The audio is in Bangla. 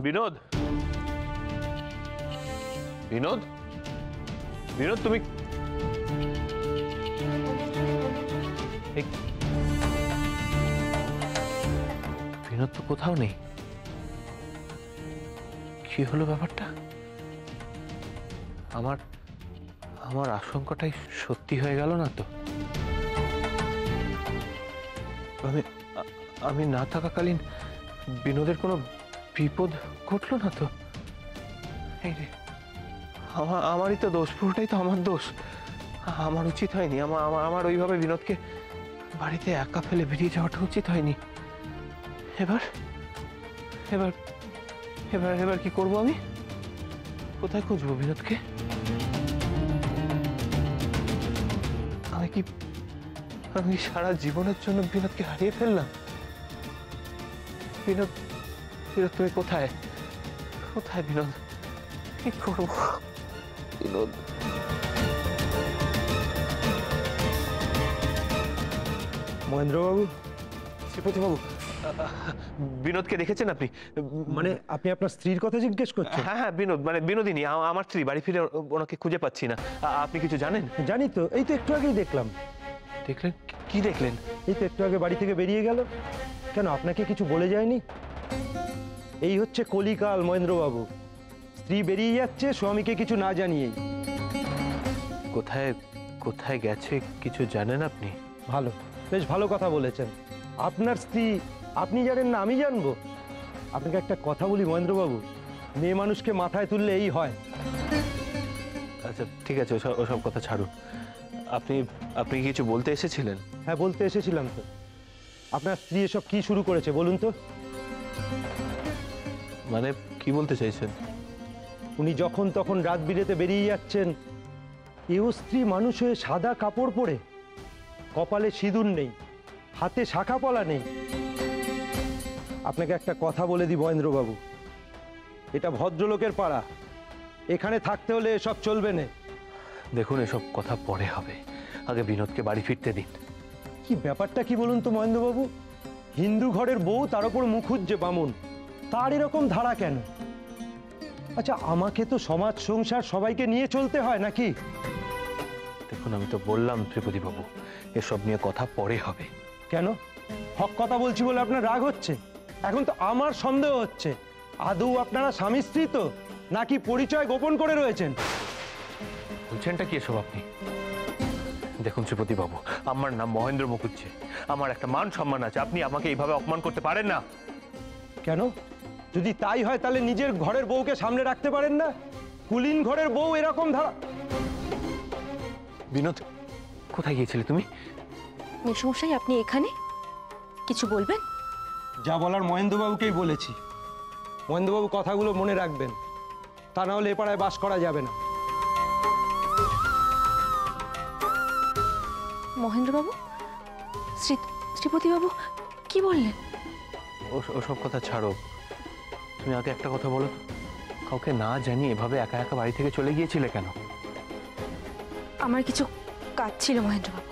বিনোদ, বিনোদ, বিনোদ, তুমি বিনোদ তো কোথাও নেই। কি হলো ব্যাপারটা? আমার আমার আশঙ্কাটাই সত্যি হয়ে গেল না তো? আমি আমি না থাকাকালীন বিনোদের কোনো বিপদ ঘটলো না তো? এই রে, আমারই তো দোষ, পুরোটাই তো আমার দোষ। আমার উচিত হয়নি, আমার ওইভাবে বিনোদকে বাড়িতে একা ফেলে বেরিয়ে যাওয়াটা উচিত হয়নি। এবার এবার এবার এবার কি করবো আমি? কোথায় খুঁজবো বিনোদকে? আমি সারা জীবনের জন্য বিনোদকে হারিয়ে ফেললাম। বিনোদ, বিনোদ তুমি কোথায়? কোথায় বিনোদ? কি করবো বিনোদ? মহেন্দ্রবাবু, শ্রীপতিবাবু, বিনোদকে দেখেছেন আপনি? মানে আপনি আপনার স্ত্রীর কথা জিজ্ঞেস করছেন? হ্যাঁ হ্যাঁ, বিনোদ মানে বিনোদিনী, আমার স্ত্রী। বাড়ি ফিরে ওনাকে খুঁজে পাচ্ছি না। আপনি কিছু জানেন? জানি তো, এই তো একটু আগেই দেখলাম। দেখলেন? কি দেখলেন? এই তো একটু আগে বাড়ি থেকে বেরিয়ে গেল। কেন, আপনাকে কিছু বলে যায়নি? এই হচ্ছে কলিকাল মহেন্দ্রবাবু, স্ত্রী বেরিয়ে যাচ্ছে স্বামীকে কিছু না জানিয়েই। কোথায় কোথায় গেছে কিছু জানেন আপনি? ভালো, বেশ ভালো কথা বলেছেন। আপনার স্ত্রী আপনি জানেন না আমি জানবো? আপনাকে একটা কথা বলি মহেন্দ্রবাবু, মেয়ে মানুষকে মাথায় তুললে এই হয়। আচ্ছা ঠিক আছে, ওসব কথা ছাড়ুন। আপনি আপনি কিছু বলতে এসেছিলেন? হ্যাঁ, বলতে এসেছিলাম তো। আপনার স্ত্রী এসব কি শুরু করেছে বলুন তো? মানে কি বলতে চাইছেন? উনি যখন তখন রাত বিরেতে বেরিয়ে যাচ্ছেন, এও স্ত্রী মানুষ হয়ে সাদা কাপড় পরে, কপালে সিঁদুর নেই, হাতে শাখা পলা নেই। আপনাকে একটা কথা বলে দিই মহেন্দ্রবাবু, এটা ভদ্রলোকের পাড়া, এখানে থাকতে হলে এসব চলবে না। দেখুন, এসব কথা পরে হবে, আগে বিনোদকে বাড়ি ফিরতে দিন। কি ব্যাপারটা কি বলুন তো মহেন্দ্রবাবু? হিন্দু ঘরের বউ, তার উপর মুখুজ্জে বামুন, তার এরকম ধারা কেন? আচ্ছা, আমাকে তো সমাজ সংসার সবাইকে নিয়ে চলতে হয় নাকি? দেখুন, আমি তো বললাম ত্রিপতি বাবু, এসব নিয়ে কথা পরে হবে। কেন, হক কথা বলছি বলে আপনার রাগ হচ্ছে? এখন তো আমার সন্দেহ হচ্ছে, আদৌ আপনারা স্বামী স্ত্রী তো, নাকি পরিচয় গোপন করে রয়েছেন? বলছেনটা কি এসব আপনি? দেখুন ত্রিপতি বাবু, আমার নাম মহেন্দ্র মুখুজ্জে, আমার একটা মান সম্মান আছে, আপনি আমাকে এইভাবে অপমান করতে পারেন না। কেন? যদি তাই হয় তাহলে নিজের ঘরের বউকে সামনে রাখতে পারেন না? কুলীন ঘরের বউ এরকম ধারা। বিনোদ, কোথায় গিয়েছিলে তুমি? মেসমশাই, আপনি এখানে কিছু বলবেন? যা বলার মহেন্দ্রবাবুকেই বলেছি। মহেন্দ্রবাবু কথাগুলো মনে রাখবেন, তা না হলে এ পাড়ায় বাস করা যাবে না। মহেন্দ্রবাবু, শ্রীপতিবাবু কি বললেন? ওসব কথা ছাড়ো, তুমি আগে একটা কথা বলো, কাউকে না জানিয়ে এভাবে একা একা বাড়ি থেকে চলে গিয়েছিলে কেন? আমার কিছু কাজ ছিল মহেন্দ্রবাবু।